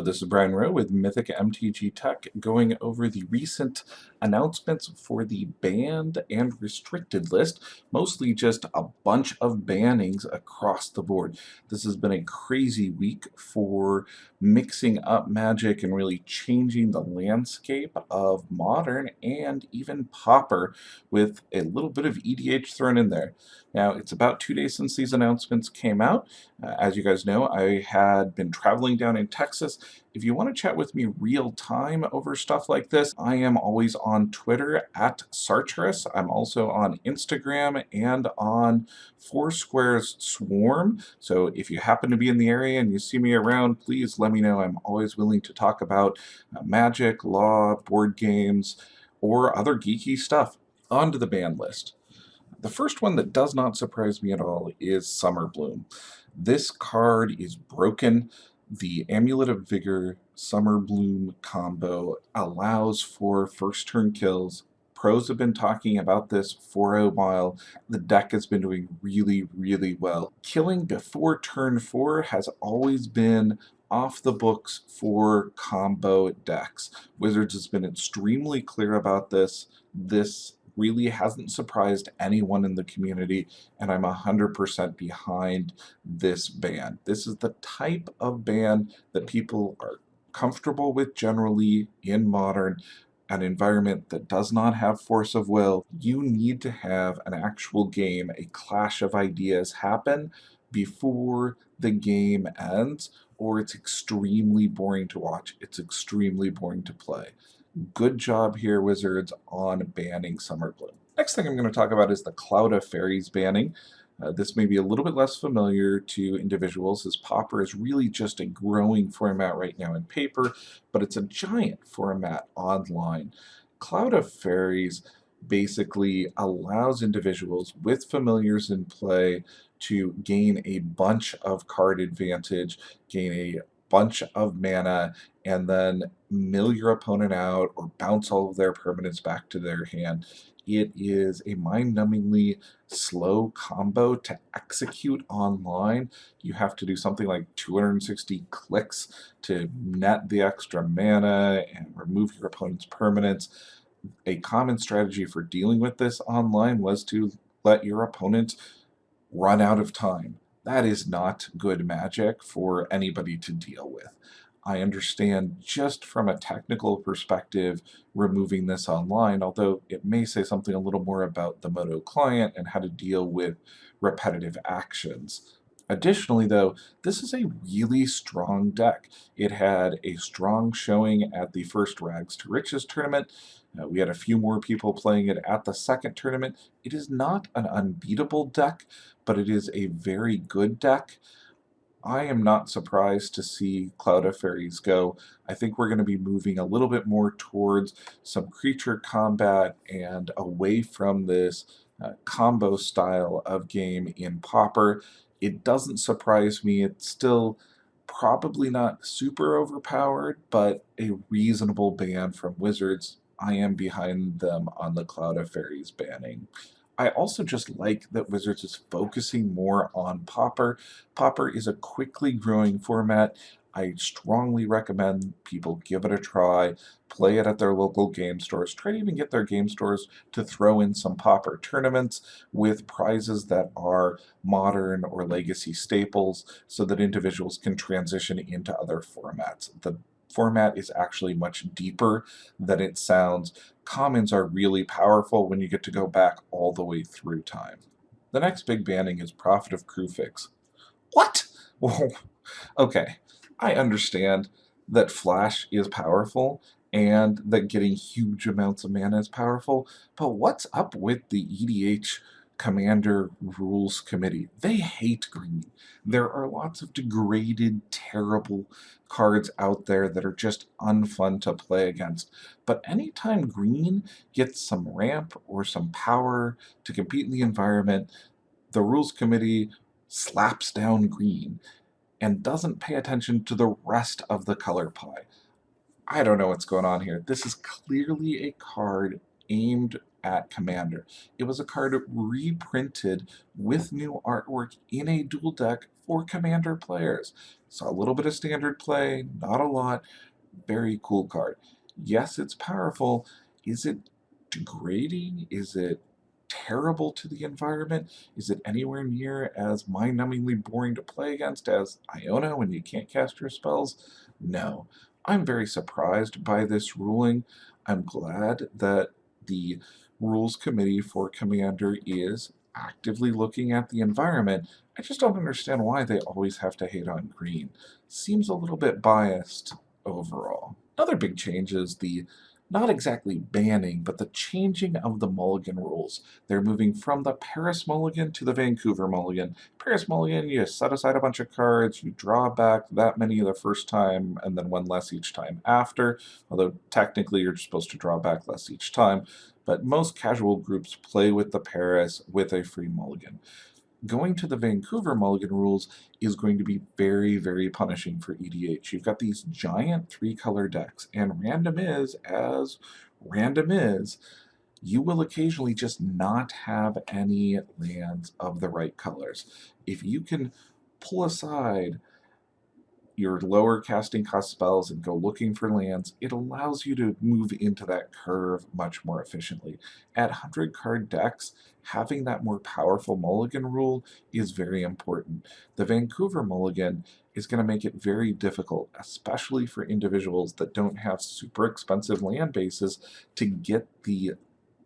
Hello, this is Brian Rowe with Mythic MTG Tech going over the recent announcements for the banned and restricted list, mostly just a bunch of bannings across the board. This has been a crazy week for mixing up Magic and really changing the landscape of Modern and even Pauper with a little bit of EDH thrown in there. Now, it's about 2 days since these announcements came out. As you guys know, I had been traveling down in Texas. If you want to chat with me real time over stuff like this, I am always on Twitter at Sartorus. I'm also on Instagram and on Foursquare's Swarm. So if you happen to be in the area and you see me around, please let me know. I'm always willing to talk about magic, law, board games, or other geeky stuff. On to the ban list. The first one that does not surprise me at all is Summer Bloom. This card is broken. The Amulet of Vigor Summer Bloom combo allows for first turn kills. Pros have been talking about this for a while. The deck has been doing really, really well. Killing before turn 4 has always been off the books for combo decks. Wizards has been extremely clear about this. This really hasn't surprised anyone in the community, and I'm 100% behind this ban. This is the type of ban that people are comfortable with generally in Modern, an environment that does not have force of will. You need to have an actual game, a clash of ideas happen before the game ends, or it's extremely boring to watch. It's extremely boring to play. Good job here, Wizards, on banning Summer Bloom. Next thing I'm going to talk about is the Cloud of Fairies banning. This may be a little bit less familiar to individuals, as Pauper is really just a growing format right now in paper, but it's a giant format online. Cloud of Fairies basically allows individuals with familiars in play to gain a bunch of card advantage, gain a bunch of mana, and then mill your opponent out or bounce all of their permanents back to their hand. It is a mind-numbingly slow combo to execute online. You have to do something like 260 clicks to net the extra mana and remove your opponent's permanents. A common strategy for dealing with this online was to let your opponent run out of time. That is not good Magic for anybody to deal with. I understand just from a technical perspective removing this online, although it may say something a little more about the Moto client and how to deal with repetitive actions. Additionally, though, this is a really strong deck. It had a strong showing at the first Rags to Riches tournament. We had a few more people playing it at the second tournament. It is not an unbeatable deck, but it is a very good deck. I am not surprised to see Cloud of Fairies go. I think we're going to be moving a little bit more towards some creature combat and away from this combo style of game in Pauper. It doesn't surprise me. It's still probably not super overpowered, but a reasonable ban from Wizards. I am behind them on the Cloud of Fairies banning. I also just like that Wizards is focusing more on Pauper. Pauper is a quickly growing format. I strongly recommend people give it a try, play it at their local game stores, try to even get their game stores to throw in some Pauper tournaments with prizes that are modern or legacy staples so that individuals can transition into other formats. The format is actually much deeper than it sounds. Commons are really powerful when you get to go back all the way through time. The next big banning is Prophet of Kruphix. What? Well, okay, I understand that Flash is powerful and that getting huge amounts of mana is powerful, but what's up with the EDH Commander Rules Committee? They hate green. There are lots of degraded, terrible cards out there that are just unfun to play against. But anytime green gets some ramp or some power to compete in the environment, the Rules Committee slaps down green and doesn't pay attention to the rest of the color pie. I don't know what's going on here. This is clearly a card aimed at Commander. It was a card reprinted with new artwork in a dual deck for Commander players. Saw a little bit of standard play, not a lot. Very cool card. Yes, it's powerful. Is it degrading? Is it terrible to the environment? Is it anywhere near as mind-numbingly boring to play against as Iona when you can't cast your spells? No. I'm very surprised by this ruling. I'm glad that the Rules Committee for Commander is actively looking at the environment. I just don't understand why they always have to hate on green. Seems a little bit biased overall. Another big change is the not exactly banning, but the changing of the Mulligan rules. They're moving from the Paris Mulligan to the Vancouver Mulligan. Paris Mulligan, you set aside a bunch of cards, you draw back that many the first time, and then one less each time after, although technically you're supposed to draw back less each time. But most casual groups play with the Paris with a free Mulligan. Going to the Vancouver Mulligan rules is going to be very, very punishing for EDH. You've got these giant 3-color decks, and random is, as random is, you will occasionally just not have any lands of the right colors. If you can pull aside your lower casting cost spells and go looking for lands, it allows you to move into that curve much more efficiently. At 100-card decks, having that more powerful Mulligan rule is very important. The Vancouver Mulligan is going to make it very difficult, especially for individuals that don't have super expensive land bases, to get the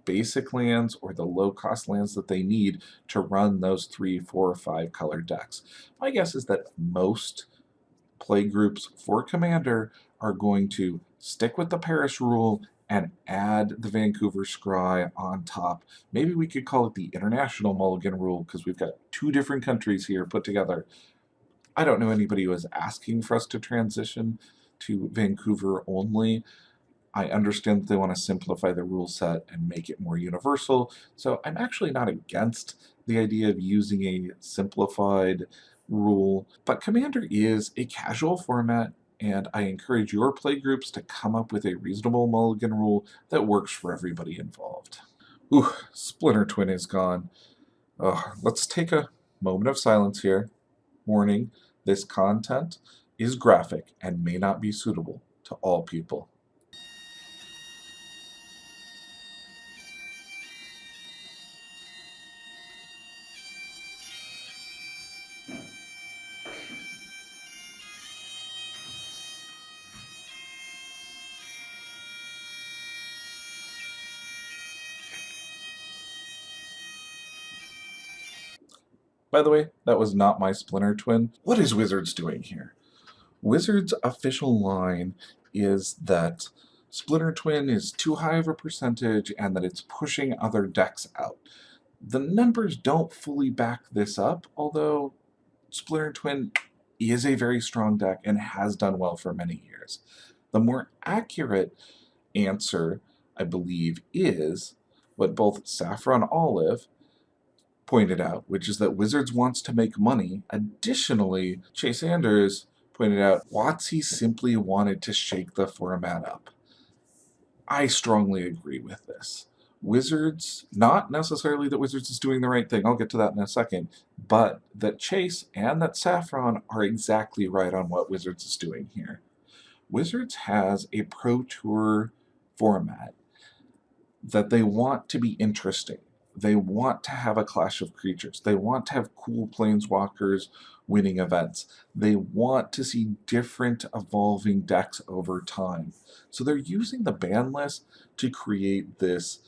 basic lands or the low-cost lands that they need to run those 3, 4, or 5-color decks. My guess is that most play groups for Commander are going to stick with the Paris rule and add the Vancouver Scry on top. Maybe we could call it the International Mulligan rule because we've got 2 different countries here put together. I don't know anybody who is asking for us to transition to Vancouver only. I understand that they want to simplify the rule set and make it more universal, so I'm actually not against the idea of using a simplified rule, but Commander is a casual format, and I encourage your playgroups to come up with a reasonable Mulligan rule that works for everybody involved. Ooh, Splinter Twin is gone. Let's take a moment of silence here. Warning, this content is graphic and may not be suitable to all people. By the way, that was not my Splinter Twin. What is Wizards doing here? Wizards' official line is that Splinter Twin is too high of a percentage and that it's pushing other decks out. The numbers don't fully back this up, although Splinter Twin is a very strong deck and has done well for many years. The more accurate answer, I believe, is what both Saffron Olive pointed out, which is that Wizards wants to make money. Additionally, Chase Anders pointed out WotC simply wanted to shake the format up. I strongly agree with this. Wizards, not necessarily that Wizards is doing the right thing, I'll get to that in a second, but that Chase and that Saffron are exactly right on what Wizards is doing here. Wizards has a Pro Tour format that they want to be interesting. They want to have a clash of creatures. They want to have cool planeswalkers winning events. They want to see different evolving decks over time. So they're using the ban list to create this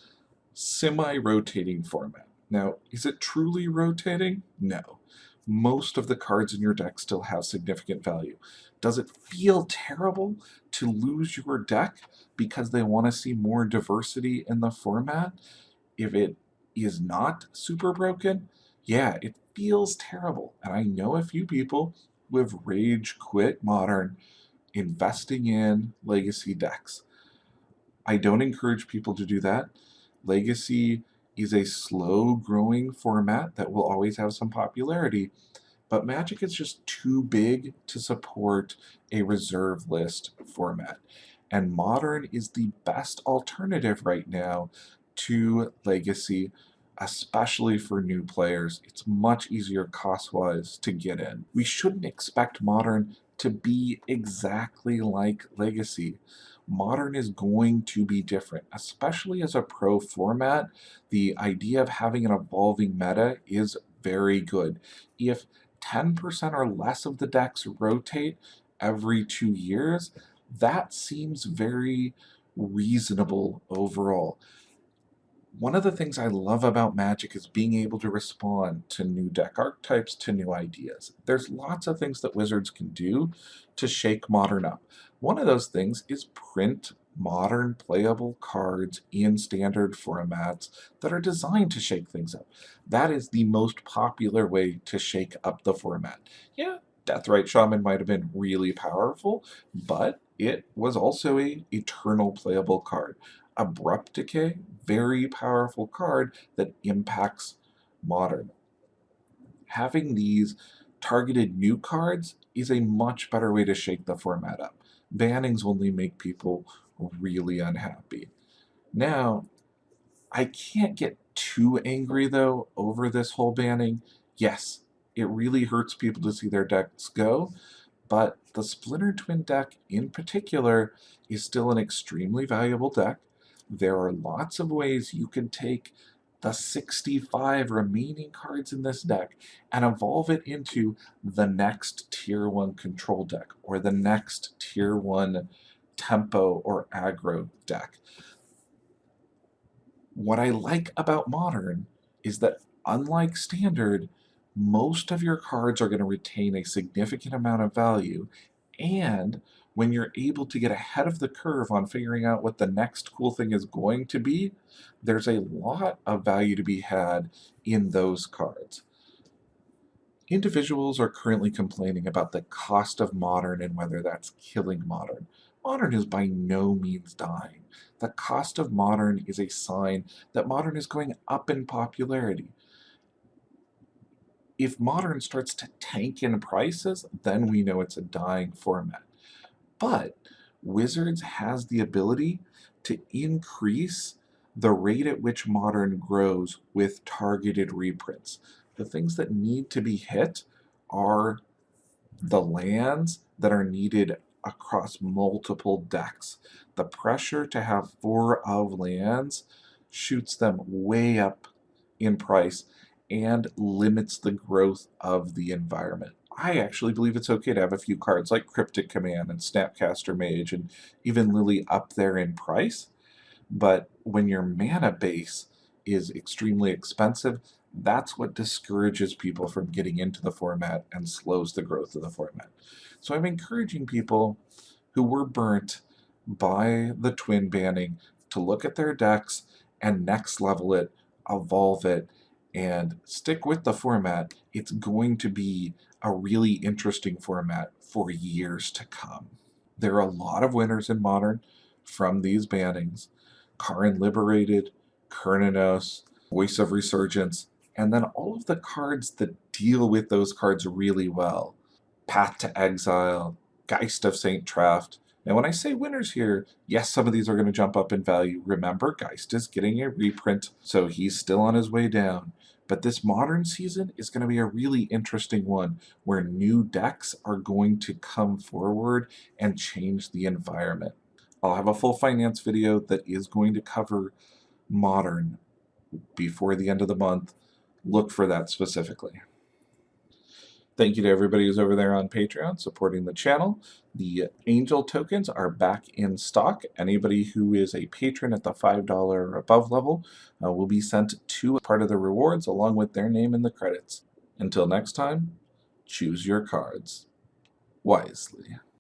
semi-rotating format. Now, is it truly rotating? No. Most of the cards in your deck still have significant value. Does it feel terrible to lose your deck because they want to see more diversity in the format? If it is not super broken, yeah, it feels terrible. And I know a few people who have rage quit Modern investing in Legacy decks. I don't encourage people to do that. Legacy is a slow growing format that will always have some popularity, but Magic is just too big to support a reserve list format. And Modern is the best alternative right now to Legacy, especially for new players. It's much easier cost-wise to get in. We shouldn't expect Modern to be exactly like Legacy. Modern is going to be different, especially as a pro format. The idea of having an evolving meta is very good. If 10% or less of the decks rotate every 2 years, that seems very reasonable overall. One of the things I love about Magic is being able to respond to new deck archetypes, to new ideas. There's lots of things that Wizards can do to shake Modern up. One of those things is print modern playable cards in standard formats that are designed to shake things up. That is the most popular way to shake up the format. Yeah, Deathrite Shaman might have been really powerful, but it was also a eternal playable card. Abrupt Decay, very powerful card that impacts Modern. Having these targeted new cards is a much better way to shake the format up. Bannings only make people really unhappy. Now, I can't get too angry though over this whole banning. Yes, it really hurts people to see their decks go, but the Splinter Twin deck in particular is still an extremely valuable deck. There are lots of ways you can take the 65 remaining cards in this deck and evolve it into the next tier 1 control deck or the next tier 1 tempo or aggro deck. What I like about Modern is that unlike Standard, most of your cards are going to retain a significant amount of value, and when you're able to get ahead of the curve on figuring out what the next cool thing is going to be, there's a lot of value to be had in those cards. Individuals are currently complaining about the cost of Modern and whether that's killing Modern. Modern is by no means dying. The cost of Modern is a sign that Modern is going up in popularity. If Modern starts to tank in prices, then we know it's a dying format. But Wizards has the ability to increase the rate at which Modern grows with targeted reprints. The things that need to be hit are the lands that are needed across multiple decks. The pressure to have 4 of lands shoots them way up in price and limits the growth of the environment. I actually believe it's okay to have a few cards like Cryptic Command and Snapcaster Mage and even Lily up there in price, but when your mana base is extremely expensive, that's what discourages people from getting into the format and slows the growth of the format. So I'm encouraging people who were burnt by the twin banning to look at their decks and next level it, evolve it, and stick with the format. It's going to be a really interesting format for years to come. There are a lot of winners in Modern from these bannings. Karin Liberated, Kurnanos, Voice of Resurgence, and then all of the cards that deal with those cards really well. Path to Exile, Geist of St. Traft. Now when I say winners here, yes, some of these are going to jump up in value. Remember, Geist is getting a reprint, so he's still on his way down. But this Modern season is going to be a really interesting one where new decks are going to come forward and change the environment. I'll have a full finance video that is going to cover Modern before the end of the month. Look for that specifically. Thank you to everybody who's over there on Patreon supporting the channel. The Angel tokens are back in stock. Anybody who is a patron at the $5 or above level will be sent to part of the rewards along with their name in the credits. Until next time, choose your cards wisely.